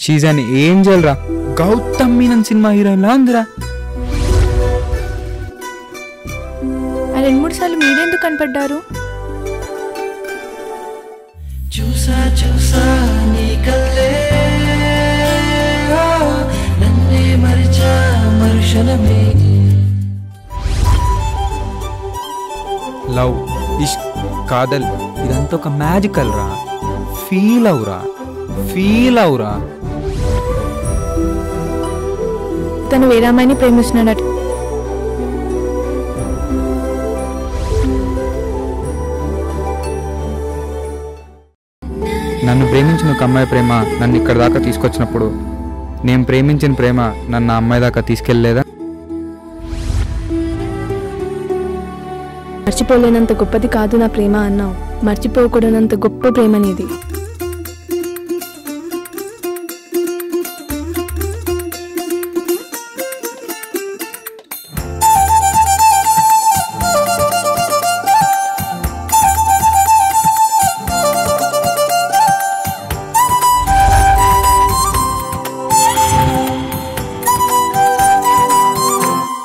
She's an angel రా. Gautam Menon cinema heroine లా ఉందిరా. 2-3 సార్లు మీరెందుకు కనపడ్డారు? చూసా చూసా నీ కల్లే నన్నే మరిచా మరుషణమే. లవ్, ఇష్క్, కాదల్ ఇదంతా ఒక మ్యాజికల్ రా. ఫీల్ అవురా, ఫీల్ అవురా. తను వేరే అమ్మాయిని ప్రేమిస్తున్నాడట. నన్ను ప్రేమించిన ఒక అమ్మాయి ప్రేమ నన్ను ఇక్కడ దాకా తీసుకొచ్చినప్పుడు నేను ప్రేమించిన ప్రేమ నన్ను ఆ అమ్మాయి దాకా తీసుకెళ్ళలేదా? మర్చిపోలేనంత గొప్పది కాదు నా ప్రేమ అన్నావు. మర్చిపోకూడనంత గొప్ప ప్రేమ నీది.